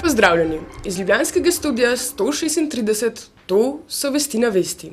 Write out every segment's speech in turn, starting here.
Pozdravljeni iz ljubljanskega studia 136, to so Vesti na vesti.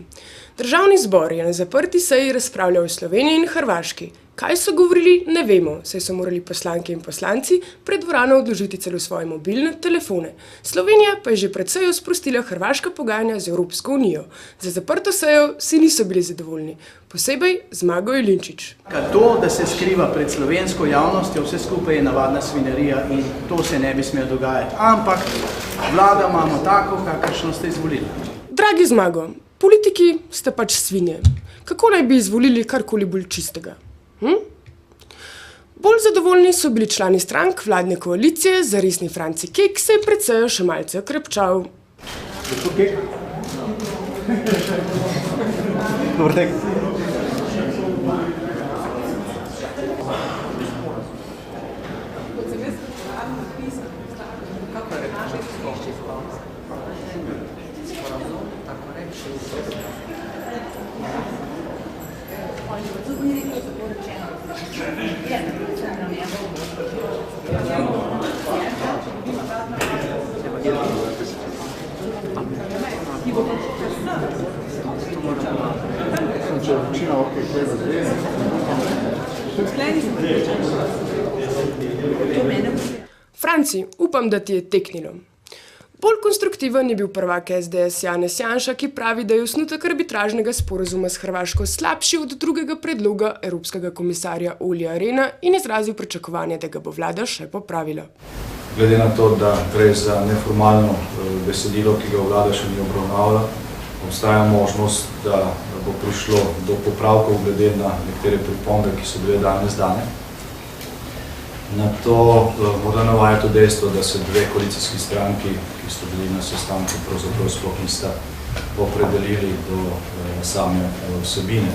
Državni zbor je na zaprti seji razpravljal o Sloveniji in Hrvaški. Kaj so govorili, ne vemo, saj so morali poslanke in poslanci pred dvorano odložiti celo svoje mobilne telefone. Slovenija pa je že pred sejo sprostila hrvaška pogajanja z Evropsko unijo. Za zaprto sejo vsi niso bili zadovoljni, posebej Zmago Jelinčič. To, da se skriva pred slovensko javnostjo, vse skupaj je navadna svinjarija in to se ne bi smelo dogajati. Ampak vlada imamo tako, kakršno ste izvolili. Dragi Zmago, politiki ste pač svinje. Kako naj bi izvolili karkoli bolj čistega? Bolj zadovoljni so bili člani strank vladne koalicije, zaresni Franci Kek se je pred sejo še malce okrepčal. Franci, upam, da ti je teknilo. Bolj konstruktiven je bil prvak SDS Janez Janša, ki pravi, da je osnutek arbitražnega sporazuma s Hrvaško slabši od drugega predloga evropskega komisarja Ollija Rehna in izrazil pričakovanje, da ga bo vlada še popravila. Glede na to, da gre za neformalno besedilo, ki ga vlada še ni obravnavala, obstaja možnost, da bo prišlo do popravkov glede na nekatere pripombe, ki so bile danes dane. Na to morda navaja to dejstvo, da se dve koalicijski stranki, ki sto bili na sestanku, pravzaprav sploh nista opredelili do same vsebine.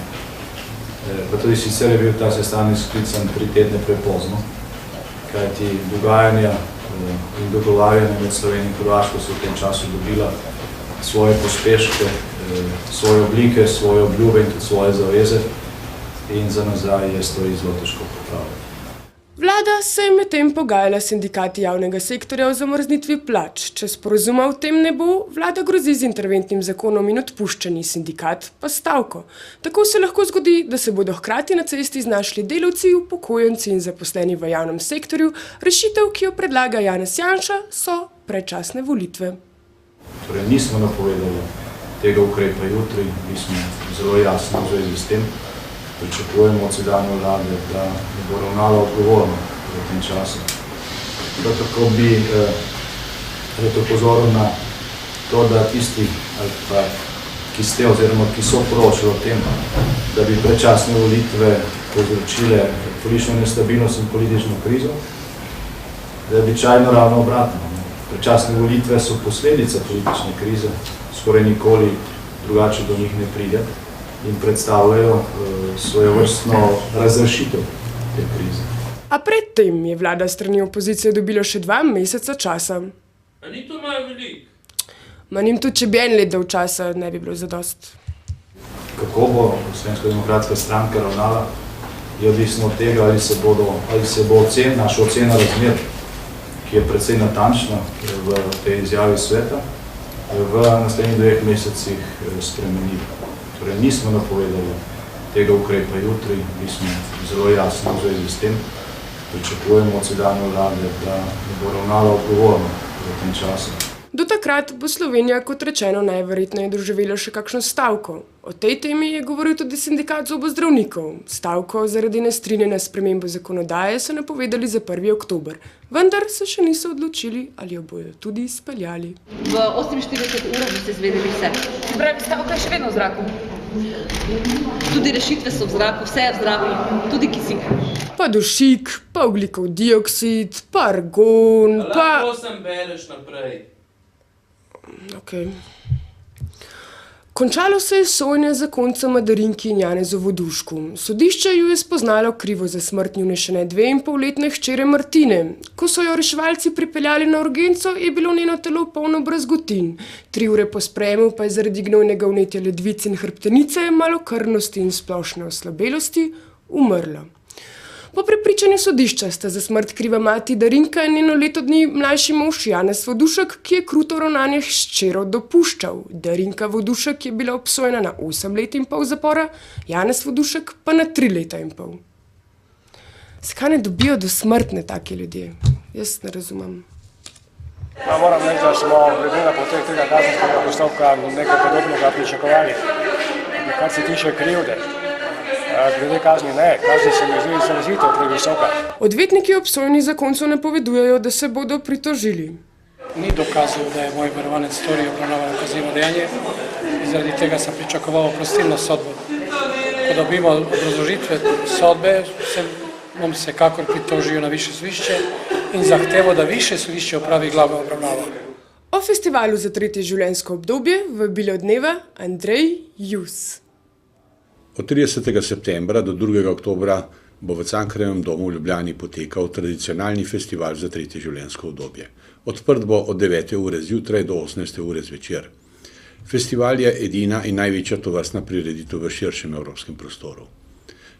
Pa tudi sicer je bil ta sestanek sklican 3 tedne prepozno, kajti dogajanja in dogovarjanja med Slovenijo in Hrvaško so v tem času dobila svoje pospeške, svoje oblike, svoje obljube in tudi svoje zaveze in za nazaj je stvari zelo težko popraviti. Vlada se je medtem pogajala s sindikati javnega sektorja o zamrznitvi plač. Če sporazuma v tem ne bo, vlada grozi z interventnim zakonom in odpuščanji, sindikat pa stavko. Tako se lahko zgodi, da se bodo hkrati na cesti znašli delavci, upokojenci in zaposleni v javnem sektorju. Rešitev, ki jo predlaga Janez Janša, so predčasne volitve. Torej, nismo napovedali tega ukrepa jutri, mi smo zelo jasni v zvezi s tem. Pričakujemo od sedanje vlade, da bo ravnala odgovorno v tem času. Prav tako bi opozoril na to, da tisti, ki ste oziroma ki so poročali o tem, da bi predčasne volitve povzročile politično nestabilnost in politično krizo, da je običajno ravno obratno. Predčasne volitve so posledica politične krize, skoraj nikoli drugače do njih ne pride in predstavljajo svojevrstno razrešitev te krize. A predtem je vlada strani opozicije dobila še 2 meseca časa. A ni to malo veliko? Njim tudi, če bi 1 let dal časa, ne bi bilo zadost. Kako bo Slovenska demokratska stranka ravnala, je odvisno od tega, ali se bo naša ocena razmer, ki je precej natančna v tej izjavi sveta, v naslednjih 2 mesecih spremenila. Torej, nismo napovedali tega ukrepa jutri, mi smo zelo jasni v zvezi s tem. Pričakujemo od sedanje vlade, da bo ravnala odgovorno v tem času. Do takrat bo Slovenija, kot rečeno, najverjetneje doživela še kakšno stavko. O tej temi je govoril tudi sindikat zobozdravnikov. Stavko zaradi nestrinjanja s spremembo zakonodaje so napovedali za 1. oktober. Vendar se še niso odločili, ali jo bodo tudi izpeljali. V 48 urah boste izvedeli vse. Se pravi, stavka je še vedno v zraku. Tudi rešitve so v zraku, vse je v zraku, tudi kisik. Pa dušik, pa ogljikov dioksid, pa argon, pa... Lahko sem bereš naprej. Okay. Končalo se je sojenje zakoncema Darinki in Janezu Vodušku. Sodišče ju je spoznalo krivo za smrt njune še ne 2,5-letne hčere Martine. Ko so jo reševalci pripeljali na urgenco, je bilo njeno telo polno brazgotin. 3 ure po sprejemu pa je zaradi gnojnega vnetja ledvic in hrbtenice, malokrvnosti in splošne oslabelosti umrla. Po prepričanju sodišča sta za smrt kriva mati Darinka in njeno leto dni mlajši mož Janez Vodušek, ki je kruto ravnanje s hčerjo dopuščal. Darinka Vodušek je bila obsojena na 8,5 let zapora, Janez Vodušek pa na 3,5 leta. Zakaj ne dobijo dosmrtne taki ljudje? Jaz ne razumem. Moram reči, da smo glede na potek tega kazenskega postopka nekaj podobnega pričakovali. Kar se tiče krivde, glede kazni ne, kazni se mi zdi izrazito previsoka. Odvetniki obsojeni zakoncev napovedujejo, da se bodo pritožili. Ni dokazov, da je moj varovanec storil obravnavano kaznivo dejanje in zaradi tega sem pričakoval oprostilno sodbo. Ko dobimo obrazložitve sodbe, se bom vsekakor pritožil na višje sodišče in zahtevo, da višje sodišče opravi glavno obravnavo. O festivalu za 3. življenjsko obdobje vabilo dneva Andrej Jus. Od 30. septembra do 2. oktobra bo v Cankarjevem domu v Ljubljani potekal tradicionalni festival za 3. življenjsko obdobje. Odprt bo od 9. ure zjutraj do 18. ure zvečer. Festival je edina in največja tovrstna prireditev v širšem evropskem prostoru.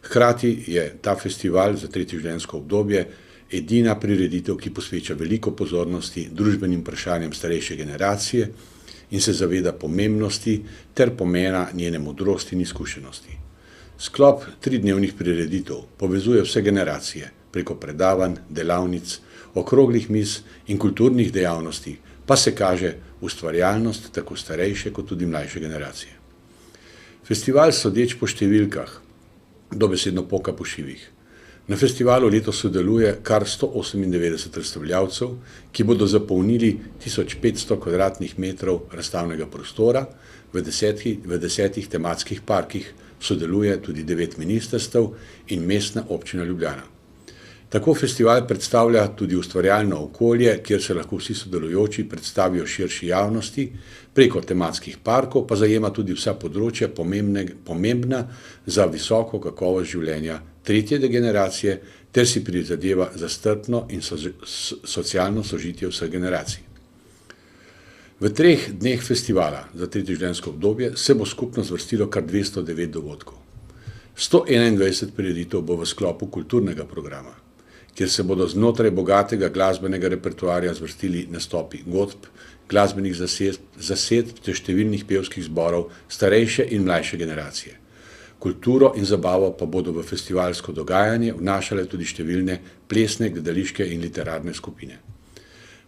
Hkrati je ta festival za 3. življenjsko obdobje edina prireditev, ki posveča veliko pozornosti družbenim vprašanjem starejše generacije in se zaveda pomembnosti ter pomena njene modrosti in izkušenosti. Sklop 3-dnevnih prireditev povezuje vse generacije preko predavanj, delavnic, okroglih miz in kulturnih dejavnosti, pa se kaže ustvarjalnost tako starejše kot tudi mlajše generacije. Festival sodeč po številkah dobesedno poka po šivih. Na festivalu letos sodeluje kar 198 razstavljavcev, ki bodo zapolnili 1500 kvadratnih metrov razstavnega prostora v 10 tematskih parkih, sodeluje tudi 9 ministrstev in Mestna občina Ljubljana. Tako festival predstavlja tudi ustvarjalno okolje, kjer se lahko vsi sodelujoči predstavijo širši javnosti, preko tematskih parkov pa zajema tudi vsa področja pomembna za visoko kakovost življenja 3. generacije ter si prizadeva za strpno in socialno sožitje vseh generacij. V 3 dneh festivala za 3. življenjsko obdobje se bo skupno zvrstilo kar 209 dogodkov. 121 prireditev bo v sklopu kulturnega programa, kjer se bodo znotraj bogatega glasbenega repertoarja zvrstili nastopi godb, glasbenih zasedb ter številnih pevskih zborov starejše in mlajše generacije. Kulturo in zabavo pa bodo v festivalsko dogajanje vnašale tudi številne plesne, gledališke in literarne skupine.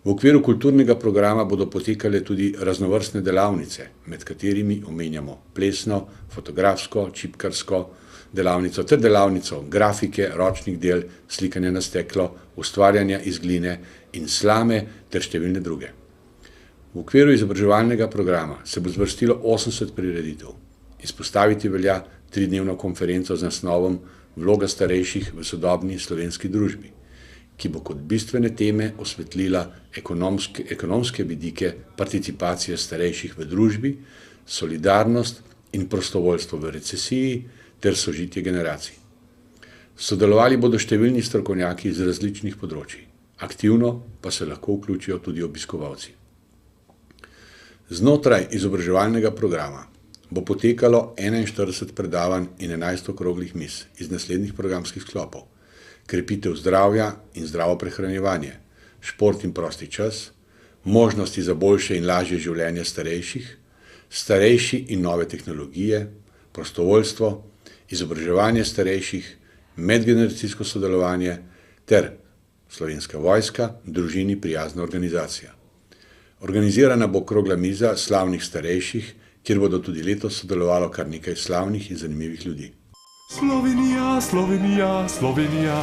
V okviru kulturnega programa bodo potekale tudi raznovrstne delavnice, med katerimi omenjamo plesno, fotografsko, čipkarsko delavnico ter delavnico grafike, ročnih del, slikanja na steklo, ustvarjanja iz gline in slame ter številne druge. V okviru izobraževalnega programa se bo zvrstilo 80 prireditev. Izpostaviti velja 3-dnevno konferenco z naslovom Vloga starejših v sodobni slovenski družbi, ki bo kot bistvene teme osvetlila ekonomske vidike participacije starejših v družbi, solidarnost in prostovoljstvo v recesiji ter sožitje generacij. Sodelovali bodo številni strokovnjaki iz različnih področij, aktivno pa se lahko vključijo tudi obiskovalci. Znotraj izobraževalnega programa bo potekalo 41 predavanj in 11 okroglih miz iz naslednjih programskih sklopov: krepitev zdravja in zdravo prehranjevanje, šport in prosti čas, možnosti za boljše in lažje življenje starejših, starejši in nove tehnologije, prostovoljstvo, izobraževanje starejših, medgeneracijsko sodelovanje ter Slovenska vojska, družini prijazna organizacija. Organizirana bo okrogla miza slavnih starejših, kjer bodo tudi letos sodelovalo kar nekaj slavnih in zanimivih ljudi. Slovenija, Slovenija, Slovenija,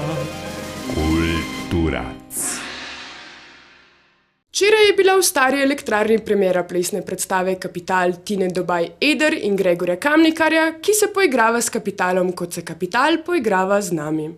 kulturac. Včeraj je bila v Stari elektrarni premiera plesne predstave Kapital Tine Dobaj Eder in Gregorja Kamnikarja, ki se poigrava s kapitalom, kot se kapital poigrava z nami.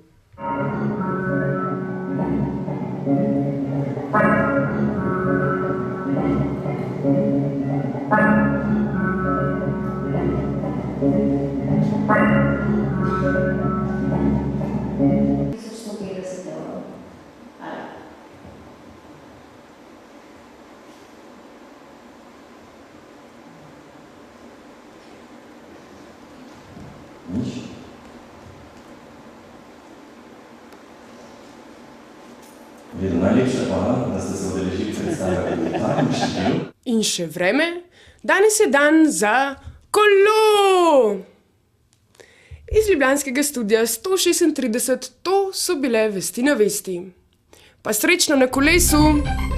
Najlepša hvala, da ste se udeležili predstave v tajniški del. In še vreme, danes je dan za kolo! Iz ljubljanskega studia 136, to so bile Vesti na vesti. Pa srečno na kolesu!